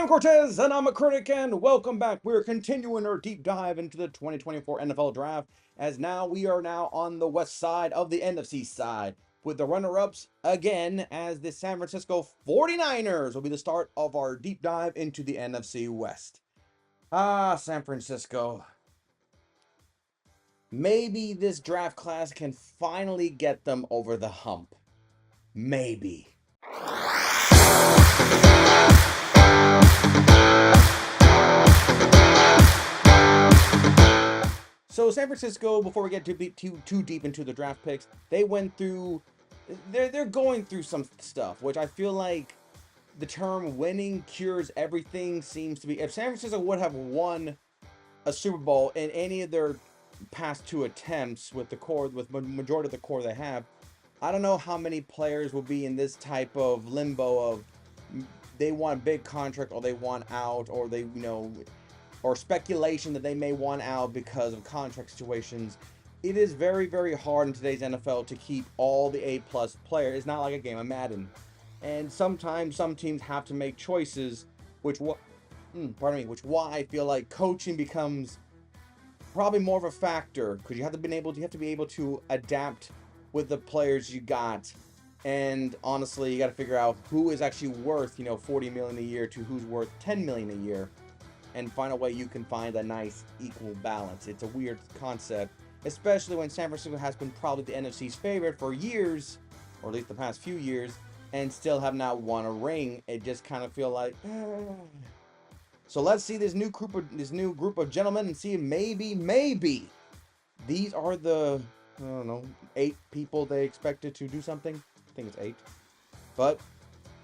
Cortez, and I'm a critic, and welcome back. We're continuing our deep dive into the 2024 NFL Draft, as now we are now on the west side of the NFC side, with the runner-ups again as the San Francisco 49ers will be the start of our deep dive into the NFC West. San Francisco. Maybe this draft class can finally get them over the hump. Maybe. So San Francisco, before we get too deep into the draft picks, they went through, they're going through some stuff, which I feel like the term "winning cures everything" seems to be. If San Francisco would have won a Super Bowl in any of their past two attempts with the core, with majority of the core they have, I don't know how many players will be in this type of limbo of they want a big contract or they want out or they or speculation that they may want out because of contract situations. It is very, very hard in today's NFL to keep all the A-plus players. It's not like a game of Madden. And sometimes some teams have to make choices, which why I feel like coaching becomes probably more of a factor, because you have to be able to adapt with the players you got. And honestly, you got to figure out who is actually worth, $40 million a year to who's worth $10 million a year, and find a way you can find a nice equal balance. It's a weird concept, especially when San Francisco has been probably the NFC's favorite for years, or at least the past few years, and still have not won a ring. It just kind of feel like. So let's see this new group of gentlemen and see if maybe these are the, I don't know, 8 people they expected to do something. I think it's 8. But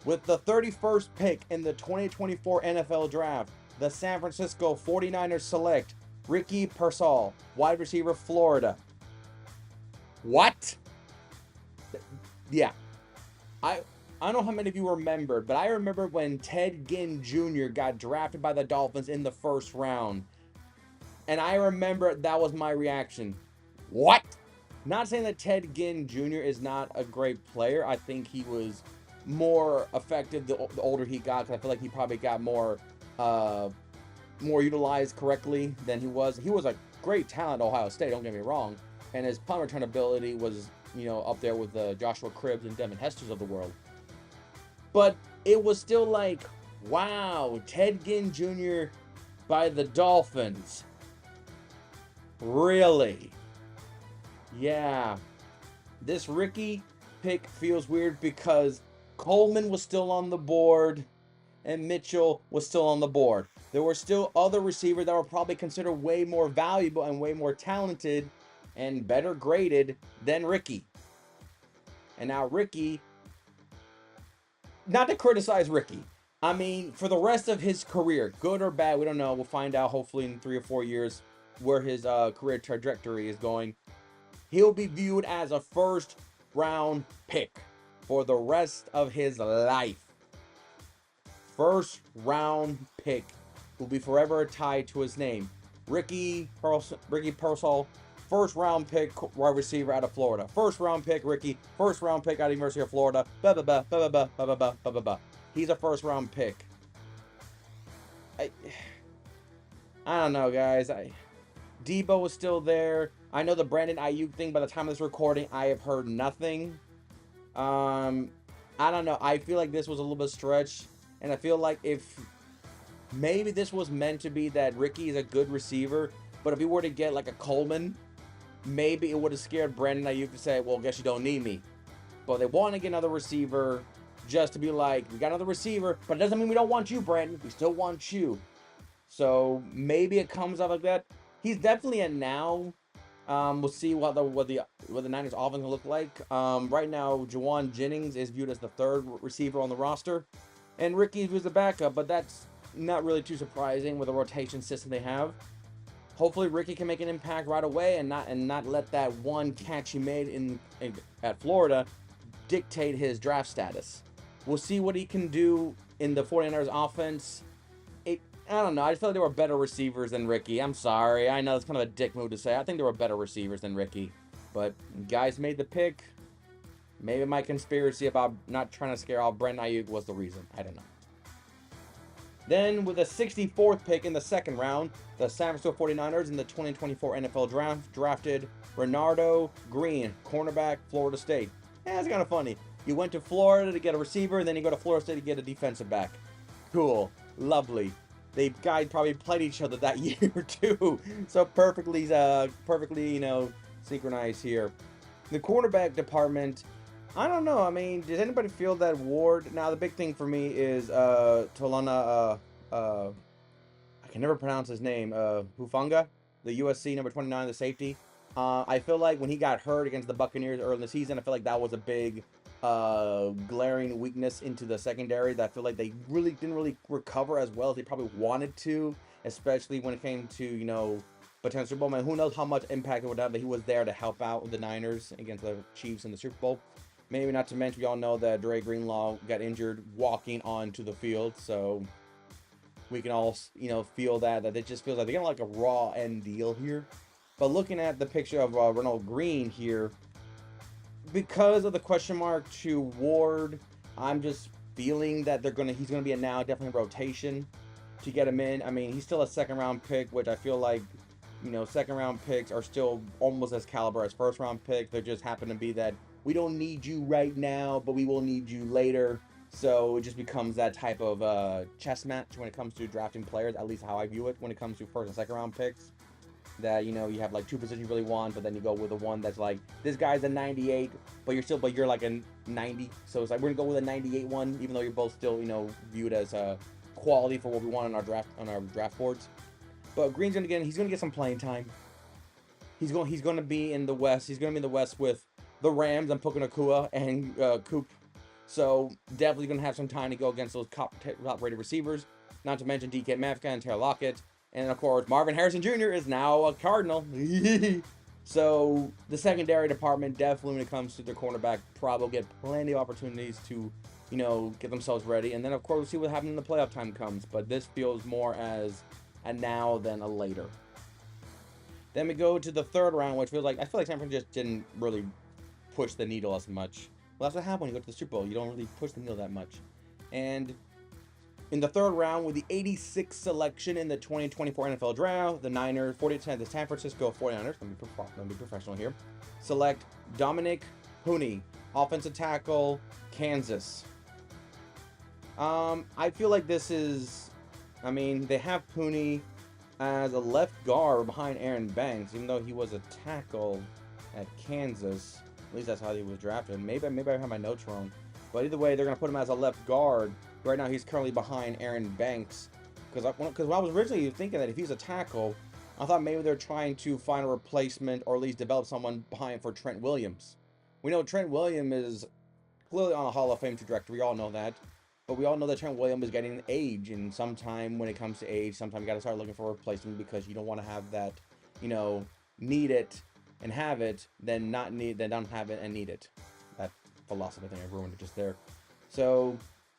with the 31st pick in the 2024 NFL Draft, the San Francisco 49ers select Ricky Pearsall, wide receiver, Florida. What? Yeah. I don't know how many of you remember, but I remember when Ted Ginn Jr. got drafted by the Dolphins in the first round. And I remember that was my reaction. What? Not saying that Ted Ginn Jr. is not a great player. I think he was more effective the older he got, because I feel like he probably got more utilized correctly than he was. He was a great talent at Ohio State, don't get me wrong. And his punt return ability was, up there with the Joshua Cribbs and Devin Hesters of the world. But it was still like, wow, Ted Ginn Jr. by the Dolphins. Really? Yeah. This Ricky pick feels weird because Coleman was still on the board and Mitchell was still on the board. There were still other receivers that were probably considered way more valuable and way more talented and better graded than Ricky. And now Ricky, not to criticize Ricky, I mean, for the rest of his career, good or bad, we don't know. We'll find out hopefully in 3 or 4 years where his career trajectory is going. He'll be viewed as a first round pick for the rest of his life. First round pick will be forever tied to his name. Ricky Pearsall, first round pick wide receiver out of Florida. First round pick Ricky, first round pick out of the University of Florida. He's a first round pick. I don't know, guys. Debo was still there. I know the Brandon Ayuk thing. By the time of this recording, I have heard nothing. I don't know. I feel like this was a little bit stretched, and I feel like if maybe this was meant to be that Ricky is a good receiver, but if he were to get like a Coleman, maybe it would have scared Brandon Ayuk to say, well, I guess you don't need me. But they want to get another receiver just to be like, we got another receiver, but it doesn't mean we don't want you, Brandon. We still want you. So maybe it comes out like that. He's definitely a now. We'll see what the Niners offense will look like. Right now, Juwan Jennings is viewed as the third receiver on the roster, and Ricky was the backup, but that's not really too surprising with the rotation system they have. Hopefully, Ricky can make an impact right away and not let that one catch he made at Florida dictate his draft status. We'll see what he can do in the 49ers offense. I don't know. I just feel like there were better receivers than Ricky. I'm sorry. I know it's kind of a dick move to say. I think there were better receivers than Ricky. But guys made the pick. Maybe my conspiracy about not trying to scare off Brent Ayuk was the reason. I don't know. Then with the 64th pick in the second round, the San Francisco 49ers in the 2024 NFL Draft drafted Renardo Green, cornerback, Florida State. Yeah, that's kind of funny. You went to Florida to get a receiver, and then you go to Florida State to get a defensive back. Cool. Lovely. They guys probably played each other that year too. So perfectly, synchronized here. The cornerback department, I don't know. I mean, does anybody feel that Ward? Now, the big thing for me is Tolana. I can never pronounce his name. Hufanga, the USC number 29, the safety. I feel like when he got hurt against the Buccaneers early in the season, I feel like that was a big glaring weakness into the secondary that I feel like they didn't really recover as well as they probably wanted to, especially when it came to, potential Super Bowl. Man, who knows how much impact it would have, but he was there to help out with the Niners against the Chiefs in the Super Bowl. Maybe not to mention, we all know that Dre Greenlaw got injured walking onto the field, so we can all, feel that it just feels like they're getting like a raw end deal here. But looking at the picture of Ronald Green here, because of the question mark to Ward, I'm just feeling that he's gonna be a now definitely rotation to get him in. I mean, he's still a second round pick, which I feel like, second round picks are still almost as caliber as first round picks. They just happen to be that we don't need you right now, but we will need you later. So it just becomes that type of chess match when it comes to drafting players, at least how I view it when it comes to first and second round picks. That, you have like two positions you really want, but then you go with the one that's like, this guy's a 98, but you're like a 90. So it's like, we're gonna go with a 98 one, even though you're both still, viewed as quality for what we want on our draft boards. But Green's he's gonna get some playing time. He's gonna be in the West. He's gonna be in the West with the Rams and Puka Nacua and Coop. So definitely gonna have some time to go against those top-rated receivers. Not to mention DK Metcalf and Taylor Lockett. And of course, Marvin Harrison Jr. is now a Cardinal. So the secondary department definitely, when it comes to their cornerback, probably get plenty of opportunities to, get themselves ready. And then of course, we'll see what happens when the playoff time comes. But this feels more as a now than a later. Then we go to the third round, which feels like I feel like San Francisco just didn't really push the needle as much. Well, that's what happens when you go to the Super Bowl. You don't really push the needle that much. And in the third round, with the 86th selection in the 2024 NFL Draft, the the San Francisco 49ers, let me be professional here, select Dominic Hooney, offensive tackle, Kansas. I feel like this is, they have Hooney as a left guard behind Aaron Banks, even though he was a tackle at Kansas. At least that's how he was drafted. Maybe I have my notes wrong. But either way, they're going to put him as a left guard. Right now, he's currently behind Aaron Banks. Because when I was originally thinking that if he's a tackle, I thought maybe they're trying to find a replacement or at least develop someone behind for Trent Williams. We know Trent Williams is clearly on a Hall of Fame trajectory. We all know that. But we all know that Trent Williams is getting age. And sometime when it comes to age, sometimes you got to start looking for a replacement because you don't want to have that, need it and have it, then not need, then don't have it and need it. That philosophy thing, I ruined it just there. So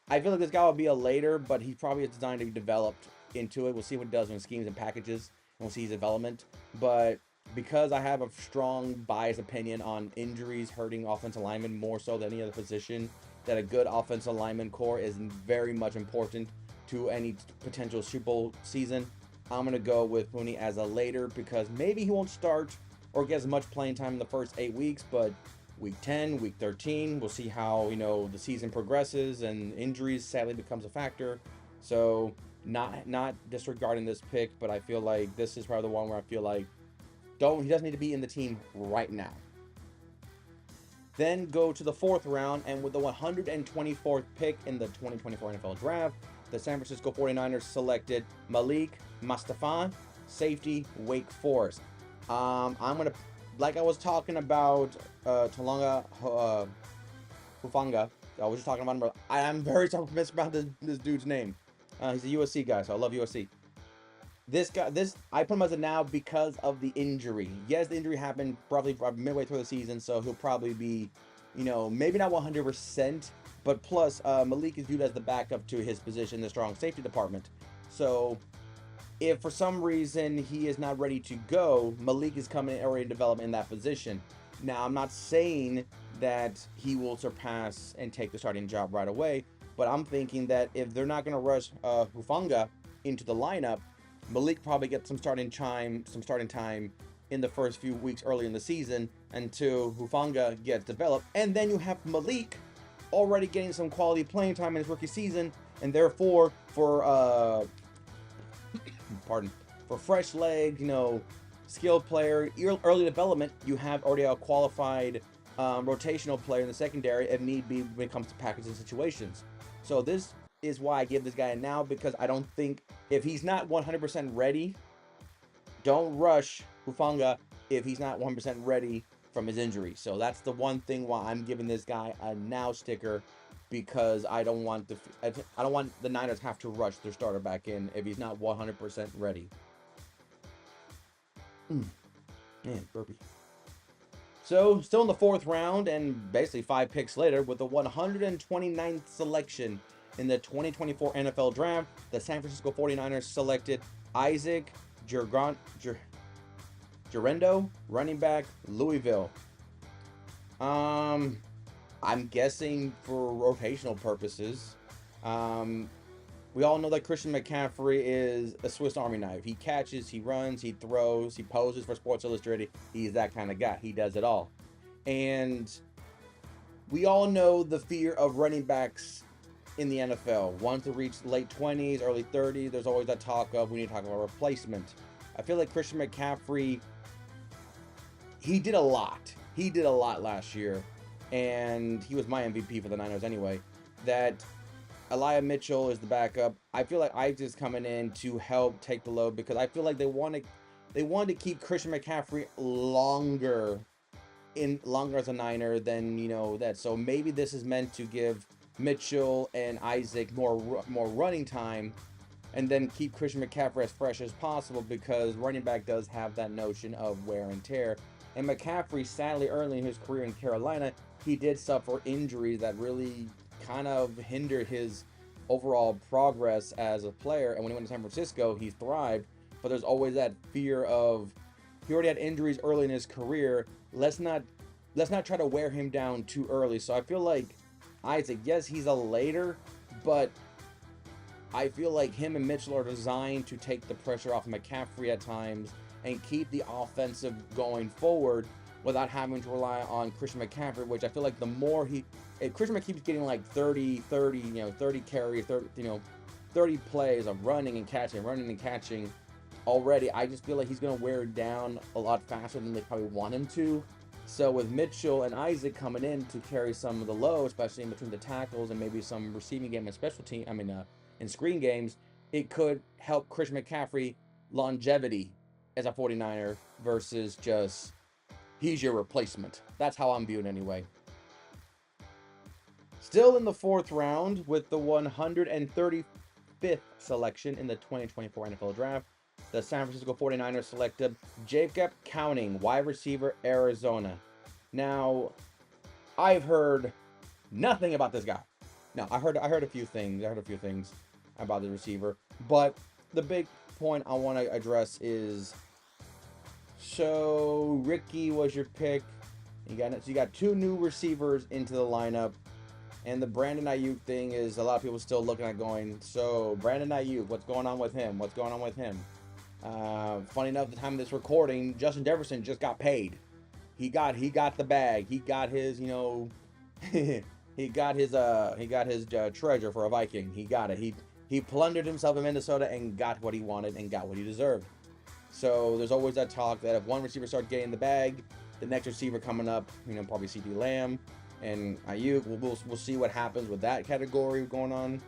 I feel like this guy will be a later, but he probably is designed to be developed into it. We'll see what it does in schemes and packages, and we'll see his development. But because I have a strong biased opinion on injuries hurting offensive linemen more so than any other position, that a good offensive lineman core is very much important to any potential Super Bowl season, I'm going to go with Hooney as a later because maybe he won't start or get as much playing time in the first 8 weeks, but week 10, week 13, we'll see how, the season progresses and injuries sadly becomes a factor. So not disregarding this pick, but I feel like this is probably the one where I feel like he doesn't need to be in the team right now. Then go to the fourth round, and with the 124th pick in the 2024 NFL Draft, the San Francisco 49ers selected Malik Mustapha, safety, Wake Forest. I'm going to, like I was talking about Hufanga, I was just talking about him. I'm very sorry to mispronounce this dude's name. He's a USC guy, so I love USC. This guy, I put him as a now because of the injury. Yes, the injury happened probably midway through the season, so he'll probably be, maybe not 100%, but plus Malik is viewed as the backup to his position in the strong safety department. So if for some reason he is not ready to go, Malik is coming in already developed in that position. Now, I'm not saying that he will surpass and take the starting job right away, But I'm thinking that if they're not going to rush Hufanga into the lineup, Malik probably gets some starting time in the first few weeks early in the season until Hufanga gets developed, and then you have Malik already getting some quality playing time in his rookie season, and therefore for pardon, for fresh legs, skilled player, early development, you have already a qualified rotational player in the secondary if need be when it comes to packaging situations. So this is why I give this guy a now, because I don't think, if he's not 100% ready, don't rush Hufanga if he's not 100% ready from his injury. So that's the one thing why I'm giving this guy a now sticker, because I don't want the Niners have to rush their starter back in if he's not 100% ready. Man, burpee. So, still in the fourth round, and basically 5 picks later, with the 129th selection in the 2024 NFL Draft, the San Francisco 49ers selected Isaac Gerendo, running back, Louisville. I'm guessing for rotational purposes. We all know that Christian McCaffrey is a Swiss Army knife. He catches, he runs, he throws, he poses for Sports Illustrated. He's that kind of guy. He does it all. And we all know the fear of running backs in the NFL. Once they reach late 20s, early 30s, there's always that talk of, we need to talk about replacement. I feel like Christian McCaffrey, he did a lot. He did a lot last year. And he was my MVP for the Niners anyway. That Elijah Mitchell is the backup. I feel like Isaac's coming in to help take the load, because I feel like they want to keep Christian McCaffrey longer as a Niner than that. So maybe this is meant to give Mitchell and Isaac more running time, and then keep Christian McCaffrey as fresh as possible, because running back does have that notion of wear and tear. And McCaffrey, sadly, early in his career in Carolina, he did suffer injuries that really kind of hindered his overall progress as a player. And when he went to San Francisco, he thrived. But there's always that fear of, he already had injuries early in his career. Let's not try to wear him down too early. So I feel like Isaac, yes, he's a later, but I feel like him and Mitchell are designed to take the pressure off McCaffrey at times and keep the offensive going forward without having to rely on Christian McCaffrey, which I feel like the more if Christian McCaffrey keeps getting like 30 carries, 30 plays of running and catching already, I just feel like he's going to wear down a lot faster than they probably want him to. So with Mitchell and Isaac coming in to carry some of the load, especially in between the tackles and maybe some receiving game and special team, in screen games, it could help Christian McCaffrey longevity as a 49er versus just, he's your replacement. That's how I'm viewing anyway. Still in the fourth round with the 135th selection in the 2024 NFL Draft, the San Francisco 49ers selected Jacob Counting, wide receiver, Arizona. Now, I've heard nothing about this guy. No, I heard a few things. About the receiver, but the big point I want to address is, so Ricky was your pick. You got 2 new receivers into the lineup, and the Brandon Ayuk thing is a lot of people still looking at going, so Brandon Ayuk, what's going on with him? Funny enough, at the time of this recording, Justin Jefferson just got paid. He got the bag. He got his he got his treasure for a Viking. He got it. He plundered himself in Minnesota and got what he wanted and got what he deserved. So there's always that talk that if one receiver starts getting the bag, the next receiver coming up, probably CeeDee Lamb and Ayuk, we'll see what happens with that category going on.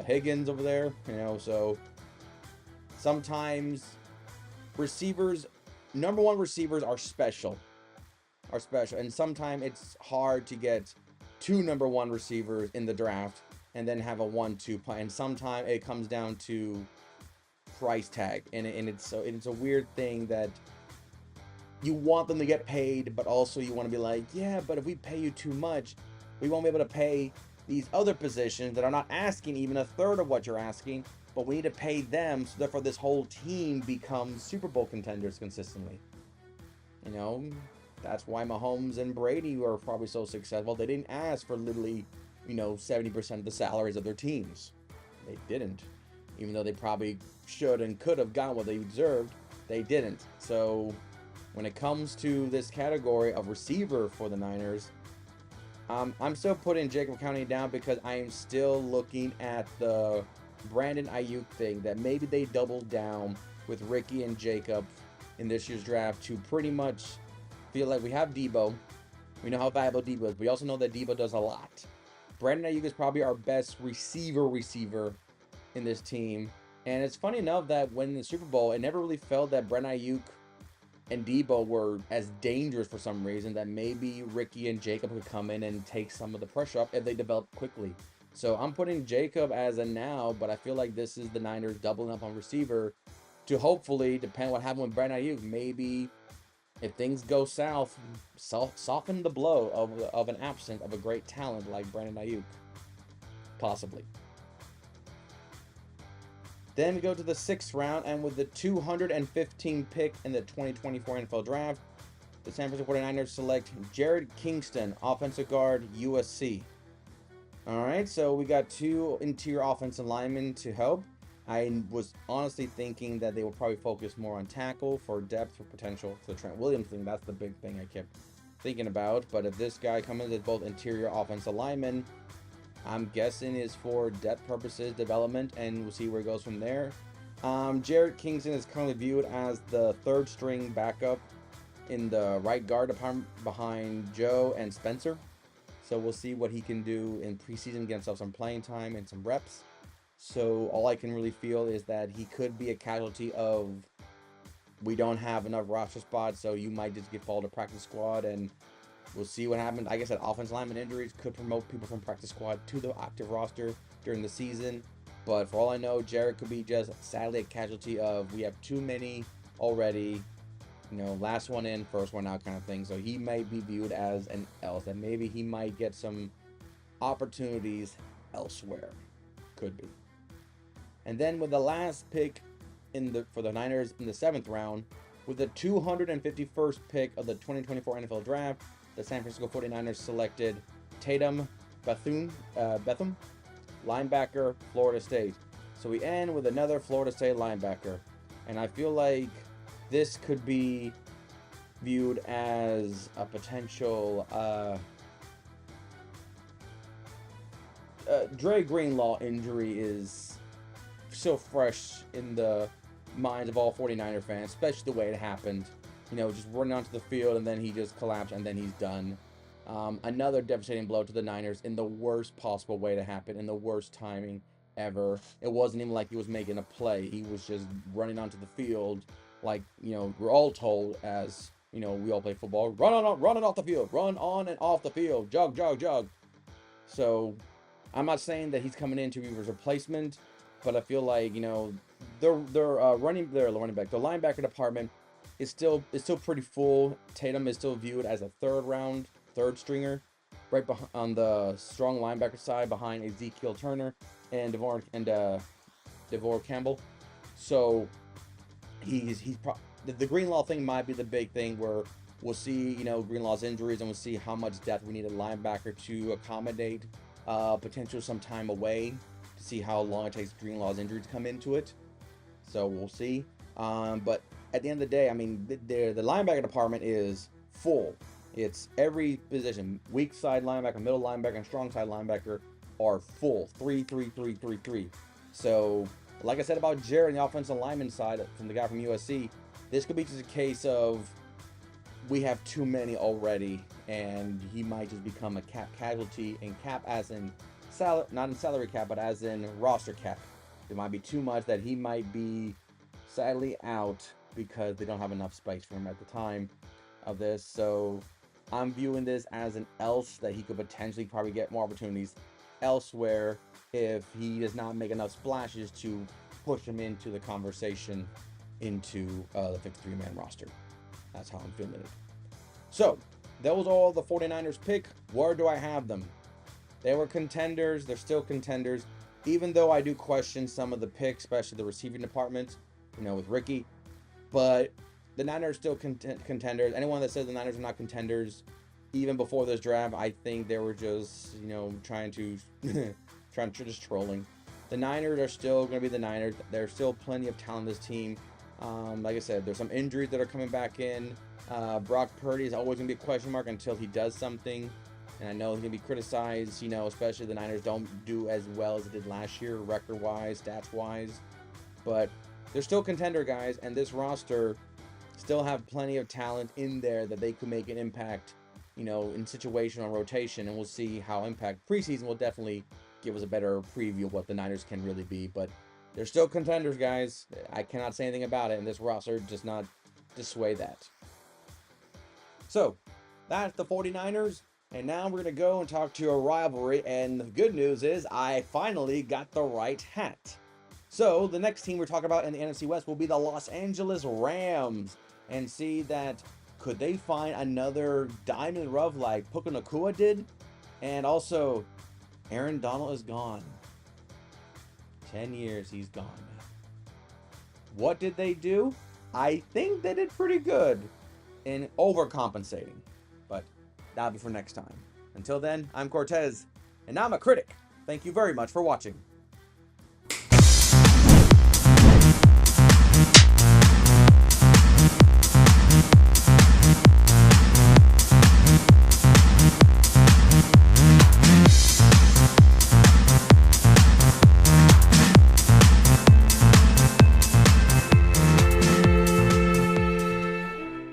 Higgins over there, so sometimes number one receivers are special, and sometimes it's hard to get 2 number 1 receivers in the draft and then have a 1-2 play, and sometimes it comes down to price tag, and it's a weird thing that you want them to get paid, but also you want to be like, yeah, but if we pay you too much, we won't be able to pay these other positions that are not asking even a third of what you're asking, but we need to pay them, so therefore this whole team becomes Super Bowl contenders consistently. That's why Mahomes and Brady were probably so successful. They didn't ask for literally 70% of the salaries of their teams. They didn't. Even though they probably should and could have gotten what they deserved, they didn't. So when it comes to this category of receiver for the Niners, I'm still putting Jacob County down because I am still looking at the Brandon Ayuk thing, that maybe they doubled down with Ricky and Jacob in this year's draft to pretty much feel like we have Debo. We know how valuable Debo is. We also know that Debo does a lot. Brandon Ayuk is probably our best receiver in this team. And it's funny enough that when in the Super Bowl, it never really felt that Brandon Ayuk and Debo were as dangerous for some reason, that maybe Ricky and Jacob could come in and take some of the pressure off if they develop quickly. So I'm putting Jacob as a now, but I feel like this is the Niners doubling up on receiver to hopefully, depending on what happened with Brandon Ayuk, maybe if things go south, soften the blow of an absence of a great talent like Brandon Ayuk. Possibly. Then we go to the 6th round, and with the 215th pick in the 2024 NFL Draft, the San Francisco 49ers select Jared Kingston, offensive guard, USC. Alright, so we got 2 interior offensive linemen to help. I was honestly thinking that they will probably focus more on tackle for depth for potential for the Trent Williams thing. That's the big thing I kept thinking about. But if this guy comes in as both interior offensive linemen, I'm guessing is for depth purposes, development, and we'll see where it goes from there. Jared Kingston is currently viewed as the 3rd string backup in the right guard department behind Joe and Spencer. So we'll see what he can do in preseason, get himself some playing time and some reps. So all I can really feel is that he could be a casualty of, we don't have enough roster spots, so you might just get followed to practice squad, and we'll see what happens. Like I said, offensive lineman injuries could promote people from practice squad to the active roster during the season. But for all I know, Jared could be just sadly a casualty of, we have too many already, last one in, first one out kind of thing. So he might be viewed as an else, and maybe he might get some opportunities elsewhere. Could be. And then with the last pick for the Niners in the 7th round, with the 251st pick of the 2024 NFL Draft, the San Francisco 49ers selected Tatum Bethune, linebacker, Florida State. So we end with another Florida State linebacker. And I feel like this could be viewed as a potential Dre Greenlaw injury is so fresh in the minds of all 49er fans, especially the way it happened. Just running onto the field and then he just collapsed and then he's done. Another devastating blow to the Niners in the worst possible way to happen, in the worst timing ever. It wasn't even like he was making a play. He was just running onto the field like, we're all told as, we all play football. Run on off the field. Run on and off the field. Jog. So I'm not saying that he's coming in to be his replacement, but I feel like, their running back, the linebacker department is still pretty full. Tatum is still viewed as a third stringer, right behind on the strong linebacker side behind Ezekiel Turner and DeVore Campbell. So the Greenlaw thing might be the big thing where we'll see, Greenlaw's injuries, and we'll see how much depth we need a linebacker to accommodate potential some time away, to see how long it takes Greenlaw's injury to come into it. So we'll see. But at the end of the day, I mean, the linebacker department is full. It's every position. Weak side linebacker, middle linebacker, and strong side linebacker are full. 3-3-3-3-3. So, like I said about Jared on the offensive lineman side from the guy from USC, this could be just a case of we have too many already, and he might just become a cap casualty, and cap as in not in salary cap, but as in roster cap. It might be too much that he might be sadly out because they don't have enough space for him at the time of this. So I'm viewing this as an else, that he could potentially probably get more opportunities elsewhere if he does not make enough splashes to push him into the conversation into the 53-man roster. That's how I'm feeling it. So that was all the 49ers pick. Where do I have them? They were contenders. They're still contenders, even though I do question some of the picks, especially the receiving department, with Ricky. But the Niners are still contenders. Anyone that says the Niners are not contenders, even before this draft, I think they were just, you know, trying to just trolling. The Niners are still going to be the Niners. There's still plenty of talent in this team. Like I said, there's some injuries that are coming back in. Brock Purdy is always going to be a question mark until he does something. And I know he's going to be criticized, you know, especially the Niners don't do as well as it did last year, record-wise, stats-wise. But they're still contender, guys, and this roster still have plenty of talent in there that they could make an impact, you know, in situational rotation. And we'll see how impact preseason will definitely give us a better preview of what the Niners can really be. But they're still contenders, guys. I cannot say anything about it, and this roster does not dissuade that. So, that's the 49ers. And now we're going to go and talk to a rivalry. And the good news is I finally got the right hat. So, the next team we're talking about in the NFC West will be the Los Angeles Rams. And see that, could they find another diamond in the rough like Puka Nacua did? And also, Aaron Donald is gone. 10 years he's gone. What did they do? I think they did pretty good in overcompensating. But that'll be for next time. Until then, I'm Cortez, and I'm a critic. Thank you very much for watching.